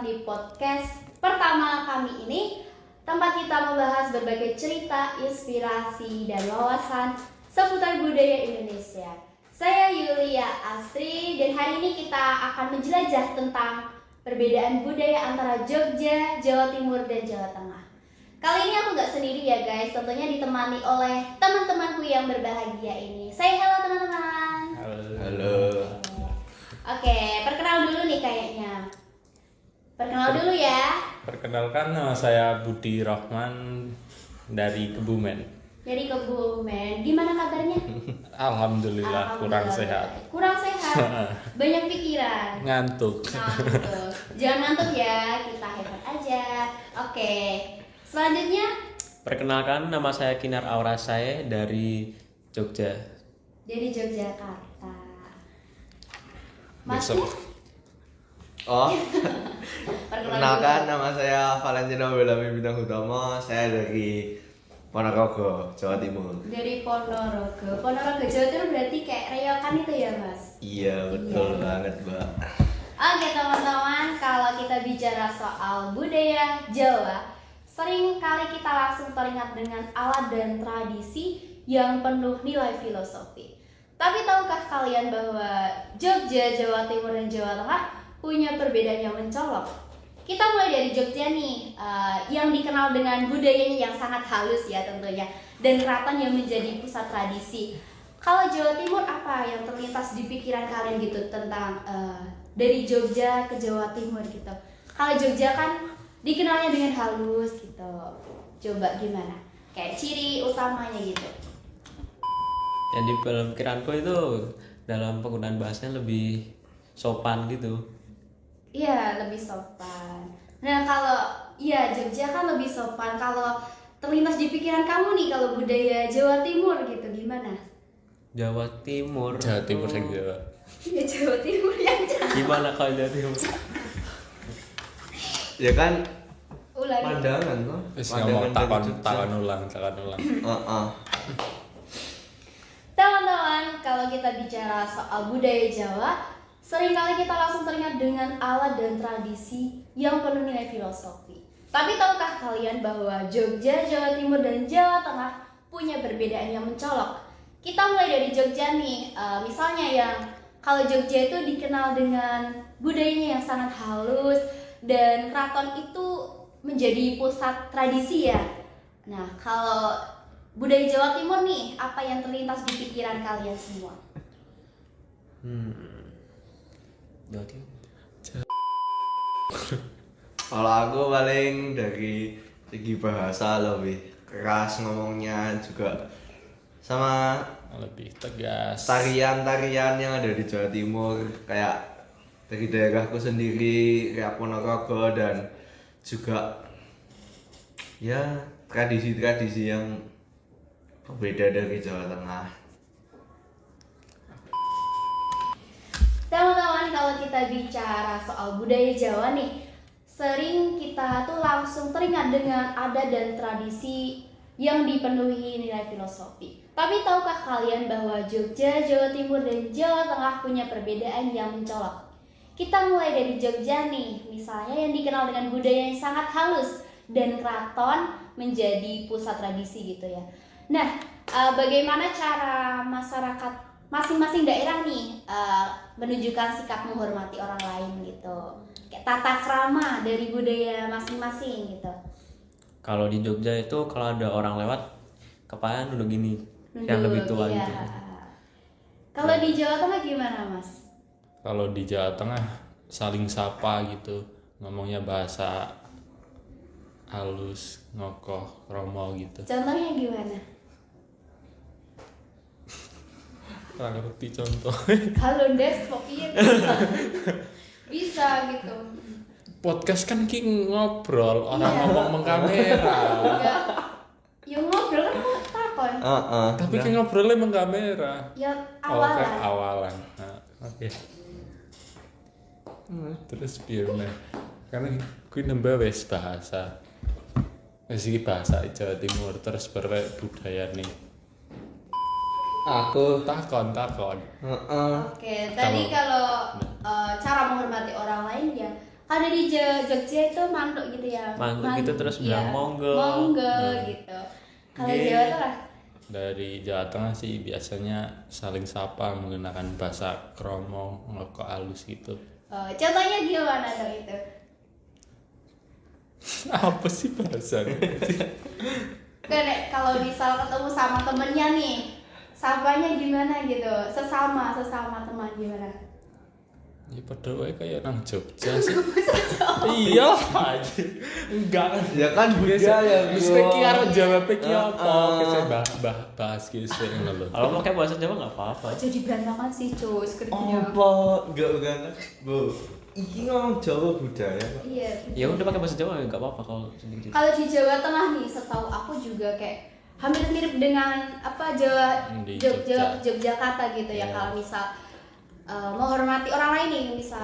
datang di podcast pertama kami ini. Tempat kita membahas berbagai cerita, inspirasi, dan wawasan seputar budaya Indonesia. Saya Yulia Astri dan hari ini kita akan menjelajah tentang perbedaan budaya antara Jogja, Jawa Timur, dan Jawa Tengah. Kali ini aku gak sendiri ya guys, tentunya ditemani oleh teman-temanku yang berbahagia ini. Say hello teman-teman. Halo. Oke, perkenal dulu nih kayaknya. Perkenal dulu ya. Perkenalkan, nama saya Budi Rahman dari Kebumen. Dari Kebumen. Gimana kabarnya? Alhamdulillah, kurang sehat. Kurang sehat. Banyak pikiran. Ngantuk. Ngantuk. Jangan ngantuk ya, kita hebat aja. Oke. Selanjutnya Perkenalkan, nama saya Kinar Aurasai dari Jogja. dari Yogyakarta. Besok. Masnya? Perkenalkan, nama saya Valentino Belami Bintang Utama. Saya dari Ponorogo, Jawa Timur. Dari Ponorogo. Ponorogo Jawa Timur berarti kayak reyokan itu ya mas? Iya, betul banget, Mbak. Oke teman-teman, kalau kita bicara soal budaya Jawa, sering kali kita langsung teringat dengan alat dan tradisi yang penuh nilai filosofi. Tapi tahukah kalian bahwa Jogja, Jawa Timur, dan Jawa Tengah punya perbedaan yang mencolok? Kita mulai dari Jogja nih, yang dikenal dengan budayanya yang sangat halus ya tentunya, dan keraton yang menjadi pusat tradisi. Kalau Jawa Timur apa yang terlintas di pikiran kalian gitu tentang dari Jogja ke Jawa Timur gitu? Kalau Jogja kan dikenalnya dengan halus gitu. Coba gimana? Kayak ciri utamanya gitu. Yang di dalam pikiranku itu dalam penggunaan bahasanya lebih sopan gitu. Iya, lebih sopan. Nah, kalau iya Jogja kan lebih sopan. Kalau terlintas di pikiran kamu nih kalau budaya Jawa Timur gitu gimana? Jawa Timur. Jawa Timur saya Jawa. Ya Jawa Timur yang Jawa. Gimana kalau Jawa Timur? Ya kan Ulangi. pandangan toh. Wis Pandangan ngomong dari takon Jogja. ulang. Teman-teman, kalau kita bicara soal budaya Jawa, seringkali kita langsung teringat dengan alat dan tradisi yang penuh nilai filosofi. Tapi tahukah kalian bahwa Jogja, Jawa Timur, dan Jawa Tengah punya perbedaan yang mencolok? Kita mulai dari Jogja nih, misalnya yang kalau Jogja itu dikenal dengan budayanya yang sangat halus dan keraton itu menjadi pusat tradisi ya. Nah, kalau budaya Jawa Timur nih, apa yang terlintas di pikiran kalian semua? Jawa Timur. Kalau aku paling dari segi bahasa lebih keras ngomongnya, juga sama Lebih tegas. tarian-tarian yang ada di Jawa Timur, kayak dari daerahku sendiri, kayak Ponorogo, dan juga ya tradisi-tradisi yang berbeda dari Jawa Tengah. Teman-teman, kalau kita bicara soal budaya Jawa nih, sering kita tuh langsung teringat dengan adat dan tradisi yang dipenuhi nilai filosofi. Tapi tahukah kalian bahwa Jogja, Jawa Timur, dan Jawa Tengah punya perbedaan yang mencolok? Kita mulai dari Jogja nih, misalnya yang dikenal dengan budaya yang sangat halus dan keraton menjadi pusat tradisi gitu ya. Nah, bagaimana cara masyarakat masing-masing daerah nih menunjukkan sikap menghormati orang lain gitu? Kayak tata krama dari budaya masing-masing gitu. Kalau di Jogja itu kalau ada orang lewat, kepalanya duduk gini. Yang lebih tua iya. gitu. Kalau di Jawa Tengah gimana, Mas? Kalau di Jawa Tengah saling sapa gitu, ngomongnya bahasa halus, ngokoh, kromo gitu. Contohnya gimana? Kurang ngerti contoh. Halo Des, kok iya bisa? Bisa gitu. Podcast kan ki ngobrol, orang Iya. ngomong mengkamera. Ya ngobrol kan kok takon. Tapi ki ngobrolnya mengkamera. Ya Oh, kan awalan. awalan. Nah, oke. Terus biar karena kuwi nambah wis bahasa. Wis iki bahasa Jawa Timur terus berek budaya nih. Aku Takon. Oke, tadi kalau cara menghormati orang lain ya Kalau di Jogja itu manduk gitu ya. Manduk gitu terus bilang monggo. Monggo gitu. Kalau Nggih. Jawa Tengah Dari Jawa Tengah sih biasanya saling sapa menggunakan bahasa kromo, ngokok halus gitu. contohnya gimana dong itu? Apa sih bahasanya? Kan kalau misal ketemu sama temennya nih, sapanya gimana gitu? Sesama teman gimana? Ya padahal wae kayak nang Jogja sih. Iya aja. Enggak kan. Ya kan budaya, Mesti bro. kira jawab iki apa? Kese bahas kese ngono lho. Kalau pakai bahasa Jawa nggak apa-apa. Jadi berantakan sih cuy skripnya. Apa? Enggak. Bu, iki ngomong Jawa budaya. Pak. Iya. Ya udah pakai bahasa Jawa nggak apa-apa kalau sendiri. Kalau di Jawa Tengah nih, setahu aku juga kayak hampir mirip dengan apa Jawa Di Yogyakarta gitu ya. Iya. Kalau misal menghormati orang lain nih, bisa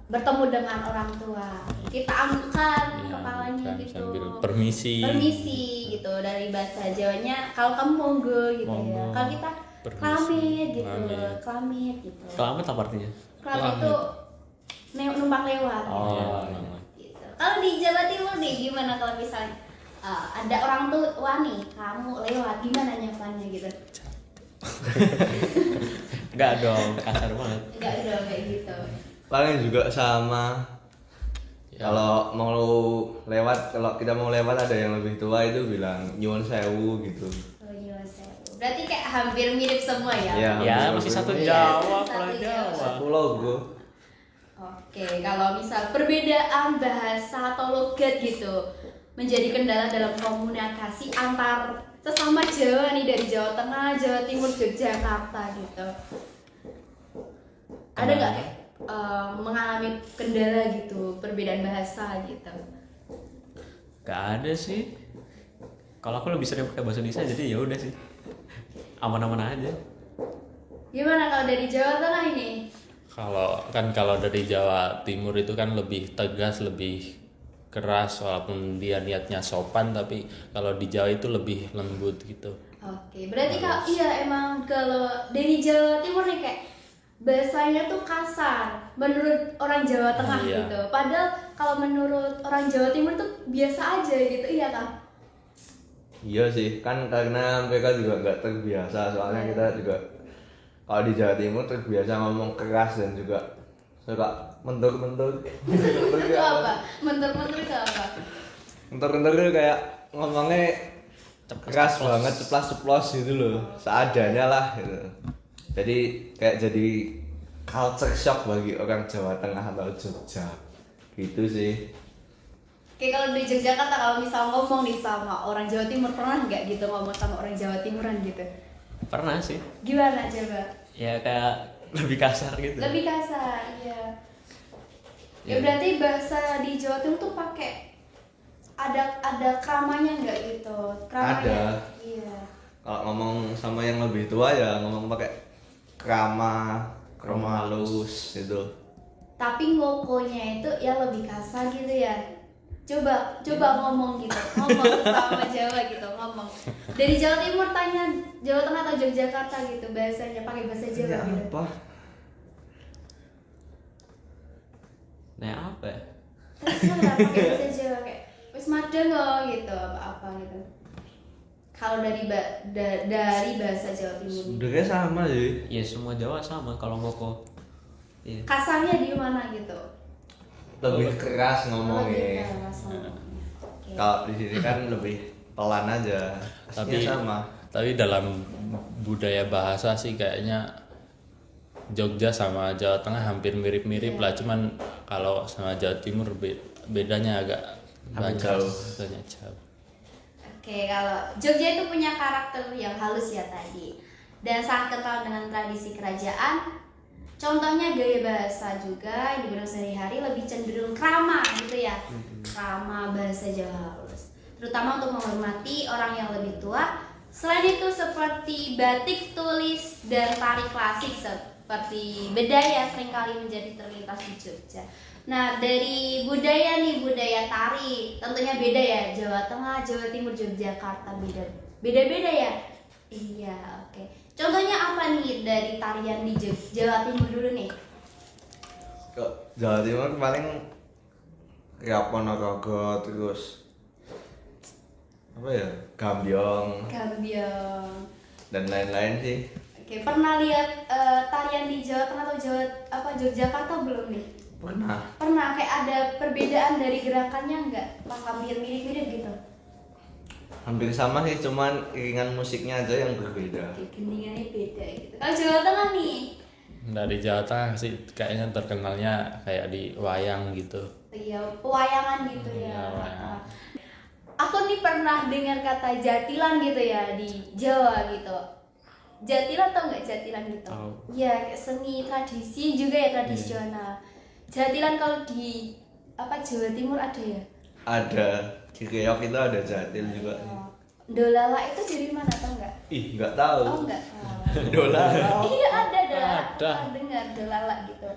bertemu dengan orang tua, kita angkat Iya, kepalanya kan, gitu. sambil permisi. Permisi gitu dari bahasa Jawanya. Kalau kamu monggo gitu ya. Monggo. Kalau kita Permisi. klamit gitu, Klamit. klamit gitu. Kelamet apa artinya? Klamit itu numpang lewat. Oh, gitu. iya. Gitu. Kalau di Jawa Timur nih gimana kalau misalnya ada orang tua nih, kamu lewat gimana nyapannya gitu? Enggak dong, kasar banget. Enggak dong kayak gitu. Paling juga sama. Ya. Kalau mau lewat, kalau kita mau lewat ada yang lebih tua itu bilang nyuwun sewu gitu. Oh iya, berarti kayak hampir mirip semua ya? Iya. Ya Hampir masih satu hampir. Jawa, Satu pulau Jawa. Jawa. Satu logo. Oke, kalau misal perbedaan bahasa atau logat gitu menjadi kendala dalam komunikasi antar sesama Jawa nih dari Jawa Tengah, Jawa Timur, Yogyakarta gitu. Ada nggak kayak mengalami kendala gitu, perbedaan bahasa gitu? Gak ada sih. Kalau aku lebih sering pakai bahasa Indonesia jadi ya udah sih. Aman-aman aja. Gimana kalau dari Jawa Tengah ini? Kalau dari Jawa Timur itu kan lebih tegas, lebih keras walaupun dia niatnya sopan, tapi kalau di Jawa itu lebih lembut gitu. Oke, berarti kalau iya emang kalau dari Jawa Timur nih kayak bahasanya tuh kasar menurut orang Jawa Tengah Iya. gitu. Padahal kalau menurut orang Jawa Timur tuh biasa aja gitu, iya kan? Iya sih, kan karena mereka juga nggak terbiasa. Soalnya kita juga kalau di Jawa Timur terbiasa ngomong keras dan juga suka mentur-mentur. Itu apa? Mentor-mentor itu apa? Mentur-mentur itu kayak ngomongnya keras banget, ceplas-ceplos gitu loh, seadanya lah gitu. Jadi kayak jadi culture shock bagi orang Jawa Tengah atau Jogja gitu sih. Kayak kalau di Yogyakarta kalau misal ngomong nih sama orang Jawa Timur, pernah nggak gitu ngomong sama orang Jawa Timuran gitu? Pernah sih. Gimana coba? Ya kayak lebih kasar gitu. Lebih kasar, iya. Ya Iya. berarti bahasa di Jawa Timur tuh pakai ada kramanya nggak gitu? Kramanya. Ada. Iya. Kalau ngomong sama yang lebih tua ya ngomong pakai krama halus gitu. Tapi ngokonya itu ya lebih kasar gitu ya. Coba ngomong gitu, ngomong sama Jawa gitu, ngomong. Dari Jawa Timur tanya Jawa Tengah atau Yogyakarta gitu bahasanya pakai bahasa Jawa Ya gitu. apa? Nah apa ya? Terserah pakai bahasa Jawa kayak wis madeng kok gitu apa gitu. Kalau dari bahasa Jawa Timur. Sebenarnya sama sih. Ya semua Jawa sama kalau ngoko. Iya. Kasarnya di mana gitu? Lebih keras Lebih ngomongnya. keras ngomongnya. Oke. Kalau di sini kan lebih pelan aja. Tapi Aslinya sama. Tapi dalam budaya bahasa sih kayaknya Jogja sama Jawa Tengah hampir mirip-mirip lah, cuman kalau sama Jawa Timur bedanya agak Hampir banyak, jauh. banyak jauh. Oke, kalau Jogja itu punya karakter yang halus ya tadi dan sangat kental dengan tradisi kerajaan. Contohnya gaya bahasa juga yang digunakan sehari-hari lebih cenderung krama gitu ya. Krama bahasa Jawa halus. Terutama untuk menghormati orang yang lebih tua. Selain itu seperti batik tulis dan tari klasik seperti bedaya seringkali menjadi terlintas di Jogja. Nah, dari budaya nih, budaya tari tentunya beda ya. Jawa Tengah, Jawa Timur, Yogyakarta beda-beda ya. Iya, oke. Contohnya apa nih dari tarian di Jawa Timur dulu nih? Kok Jawa Timur paling kayak Ponorogo, terus apa ya, Gambyong Gambyong. dan lain-lain sih. Oke, pernah lihat tarian di Jawa Tengah atau Yogyakarta belum nih? Pernah. Pernah, kayak ada perbedaan dari gerakannya nggak? Pas hampir mirip-mirip gitu. Hampir sama sih, cuman iringan musiknya aja yang berbeda. Oke, gendingannya beda gitu. Kalau Jawa Tengah nih, Dari Jawa Tengah sih kayaknya terkenalnya kayak di wayang gitu. iya pewayangan gitu ya. Iya, wayang. Aku nih pernah dengar kata jatilan gitu ya di Jawa gitu. Jatilan tau nggak jatilan gitu? Tahu. Ya, kayak seni tradisi juga ya tradisional. Jatilan kalau di Jawa Timur ada ya? Ada di Keok itu ada jatil juga sih. Oh. Dolala itu dari mana tau nggak? Ih, nggak tahu. Oh nggak tahu. Dola. Iya ada dolala. Ada. Pernah dengar dolala gitu.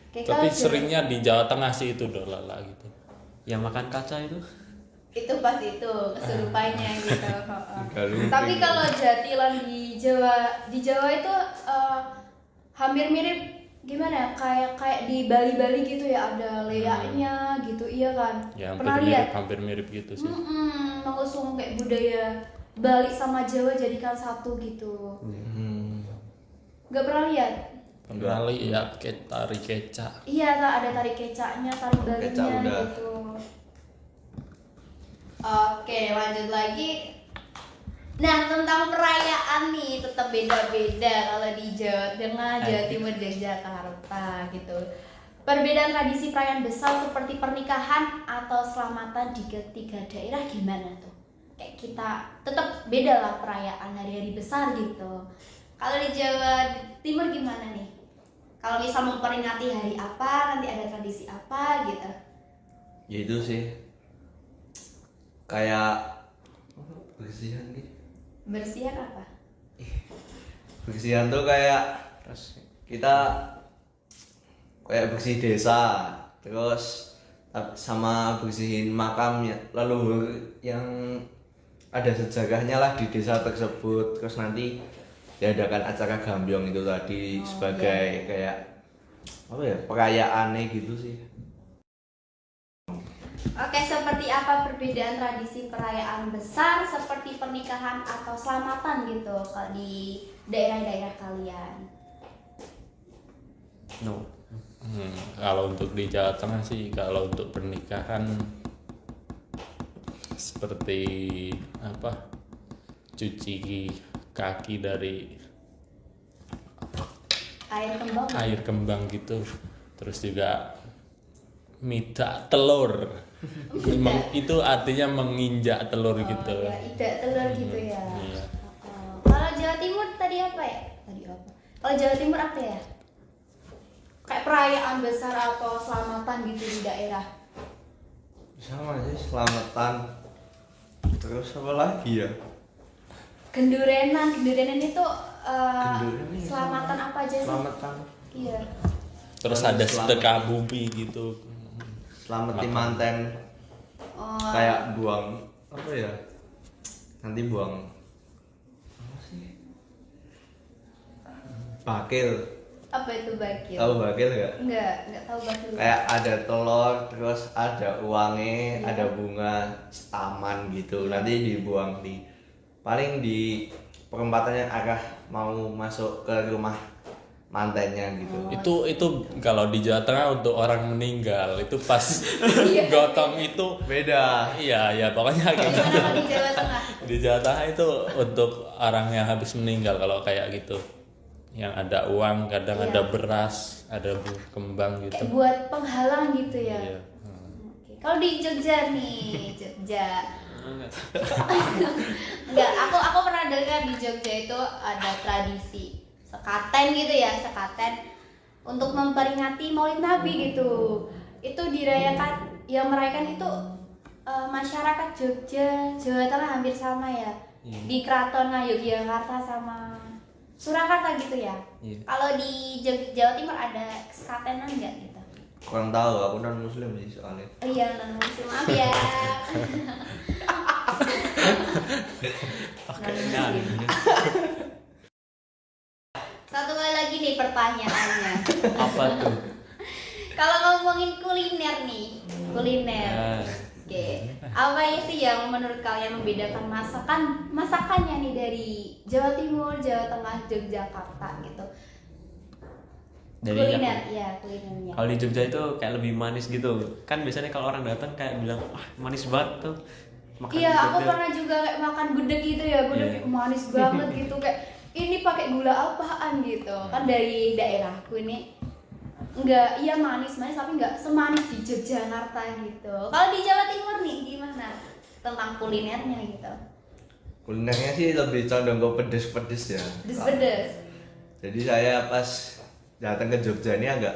Oke, Tapi kalau seringnya di Jawa Tengah sih itu dolala gitu. Yang makan kaca itu? itu pas itu kesurupannya gitu. Nggak lupa. Tapi kalau jatilan di Jawa itu hampir mirip gimana ya? Kayak di Bali gitu ya, ada leaknya gitu, iya kan? Ya Pernah lihat? hampir mirip gitu sih. Mengusung kayak budaya Bali sama Jawa jadikan satu gitu. Nggak pernah lihat? Pernah lihat kayak tari kecak. Iya, ada tari kecaknya, tari Kecak Balinya udah. gitu. Oke, lanjut lagi. Nah, tentang perayaan nih tetap beda-beda kalau di Jawa Tengah, Jawa Timur, dan Jakarta gitu. Perbedaan tradisi perayaan besar seperti pernikahan atau selamatan di ketiga daerah gimana tuh? Kayak kita tetap beda lah perayaan hari-hari besar gitu. Kalau di Jawa Timur gimana nih? Kalau misal memperingati hari apa, nanti ada tradisi apa gitu? Ya itu sih. Kayak bersihan gitu. Bersihan apa? Bersihan tuh kayak Terus kita kayak bersih desa, terus sama bersihin makam ya, leluhur yang ada sejarahnya lah di desa tersebut. Terus nanti diadakan acara Gambyong itu tadi sebagai kayak apa ya, perayaannya gitu sih. Oke, seperti apa perbedaan tradisi perayaan besar seperti pernikahan atau selamatan gitu kalau di daerah-daerah kalian? no. Kalau untuk di Jawa Tengah sih, kalau untuk pernikahan seperti apa, cuci kaki dari air kembang gitu, terus juga mita telur. Itu artinya menginjak telur gitu. Ya, idak telur gitu ya. Iya. Kalau Jawa Timur tadi apa ya? Kalau Jawa Timur apa ya? Kayak perayaan besar atau selamatan gitu di daerah. Sama sih, selamatan. Terus apa lagi ya? Gendurenan itu Gendurenan selamatan apa aja sih? Selamatan. Iya. Terus ada sedekah bumi gitu. Selamatin manten. Oh, Kayak buang apa ya? Nanti buang apa sih? Bakil. apa itu bakil? Tahu bakil nggak? Enggak tahu bakil. Kayak ada telur, terus ada uangnya, Iya. ada bunga taman gitu. Nanti dibuang di paling di perempatan yang arah mau masuk ke rumah mantennya gitu. Itu kalau di Jawa Tengah untuk orang meninggal, itu pas Iya. gotong itu Beda. iya ya pokoknya kayak gitu. Gimana kalau di Jawa Tengah? Di Jawa Tengah itu untuk orang yang habis meninggal kalau kayak gitu. Yang ada uang, kadang Iya. ada beras, ada kembang gitu. Kayak buat penghalang gitu ya. Iya. Oke. Kalau di Jogja nih, Jogja. Enggak, aku pernah dengar di Jogja itu ada tradisi sekaten gitu ya, sekaten untuk memperingati Maulid Nabi gitu. Itu dirayakan, yang merayakan itu masyarakat Jogja, Jawa Tengah hampir sama ya. Di Keraton Yogyakarta sama Surakarta gitu ya. Iya. Kalau di Jawa Timur ada sekatenan nggak gitu? Kurang tahu, aku non muslim sih soalnya. Oh iya, non-muslim, maaf ya. Non-muslim. Satu kali lagi nih pertanyaannya. Apa tuh? Kalau ngomongin kuliner nih, kuliner. Nah, Oke, apa ya sih yang menurut kalian membedakan masakannya nih dari Jawa Timur, Jawa Tengah, Yogyakarta gitu? dari Kuliner, apa? ya kulinernya. Kalau di Jogja itu kayak lebih manis gitu. Kan biasanya kalau orang datang kayak bilang, wah manis banget tuh. Makan Iya, di aku Jogja." pernah juga kayak makan gudeg gitu ya, gudeg Iya. manis banget gitu kayak ini pakai gula apaan gitu. Kan dari daerahku ini enggak, iya manis tapi enggak semanis di Yogyakarta gitu. Kalau di Jawa Timur nih gimana tentang kulinernya gitu? Kulinernya sih lebih condong ke pedes-pedes ya. Pedes-pedes. Jadi saya pas datang ke Jogja ini agak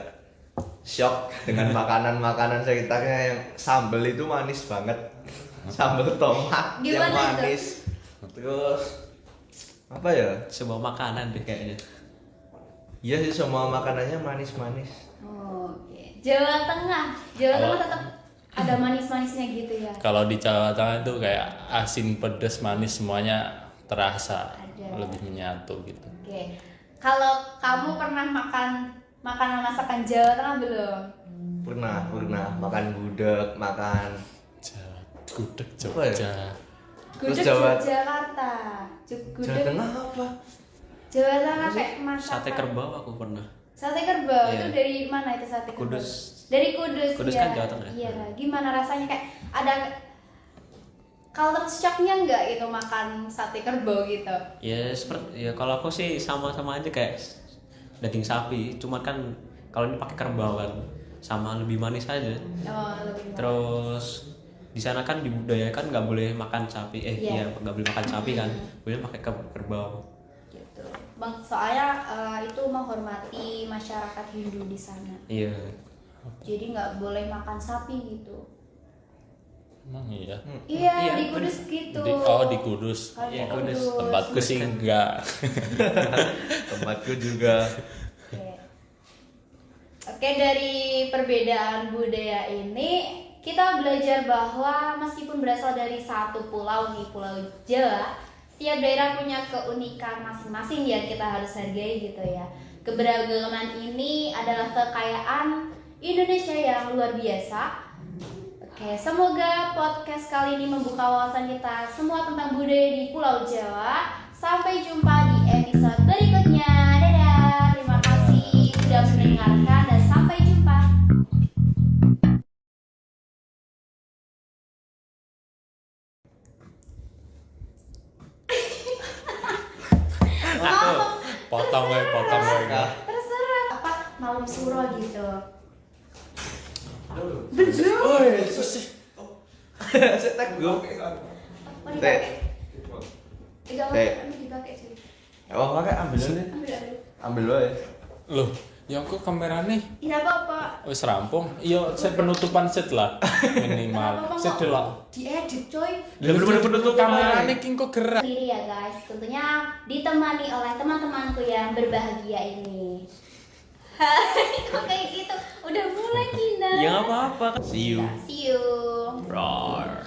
shock dengan makanan-makanan sekitarnya yang sambal itu manis banget. Sambal tomat yang Gimana itu? manis. Terus apa ya? Sebuah makanan deh kayaknya. Iya sih semua makanannya manis-manis. Oke. Jawa Tengah tetap ada manis-manisnya gitu ya. Kalau di Jawa Tengah itu kayak asin, pedas, manis semuanya terasa Ada. lebih menyatu gitu. Oke. Kalau kamu pernah makan makanan masakan Jawa Tengah belum? Pernah makan gudeg, makan Gudeg Apa ya? Jogja. Terus Gudeg Jawa- Yogyakarta. Jawa Gudeg Tengah apa? Jawa Tengah kayak masakan. Sate kerbau aku pernah. Sate kerbau Iya. itu dari mana itu sate kerbau? Kudus. Dari Kudus. Kudus ya. kan Jawa Tengah. Iya. Gimana rasanya kayak ada culture shocknya nggak itu makan sate kerbau gitu? Ya seperti ya kalau aku sih sama-sama aja kayak daging sapi, cuman kan kalau ini pakai kerbau kan sama lebih manis aja. Oh, lebih manis. Terus di sana kan dibudayakan nggak boleh makan sapi, Iya. iya nggak boleh makan sapi kan, boleh pakai kerbau. Gitu. Bang, soalnya itu menghormati masyarakat Hindu di sana. Iya. Jadi nggak boleh makan sapi gitu. Emang iya. Iya, Iya, di Kudus gitu. Di Kudus. Kalau Iya, di Kudus. Tempatku sih enggak. Tempatku juga. Oke. Oke, dari perbedaan budaya ini kita belajar bahwa meskipun berasal dari satu pulau nih, Pulau Jawa, setiap daerah punya keunikan masing-masing yang kita harus hargai gitu ya. Keberagaman ini adalah kekayaan Indonesia yang luar biasa. Oke, semoga podcast kali ini membuka wawasan kita semua tentang budaya di Pulau Jawa. Sampai jumpa di episode berikutnya. Dadah, terima kasih sudah mendengarkan dan sampai jumpa. Ngomong, Potong gue. terserah apa malam suro gitu. Oh, susah. Saya tak gue. Oh, dipakai. Tiga Teh. ini dipakai sih. Oh, pakai ambil aja. Ambil lo ya. Loh, yang kok kameranya Tidak apa-apa. wis rampung. Iya, saya penutupan set lah minimal. Set lah. Diedit coy. Ya, bener-bener penutupan. Kameranya king kok gerak. Sendiri ya guys, tentunya ditemani oleh teman-temanku yang berbahagia ini. Hai, kok kayak gitu? Udah mulai Kina. Ya nggak apa-apa. See you. See you. Roar.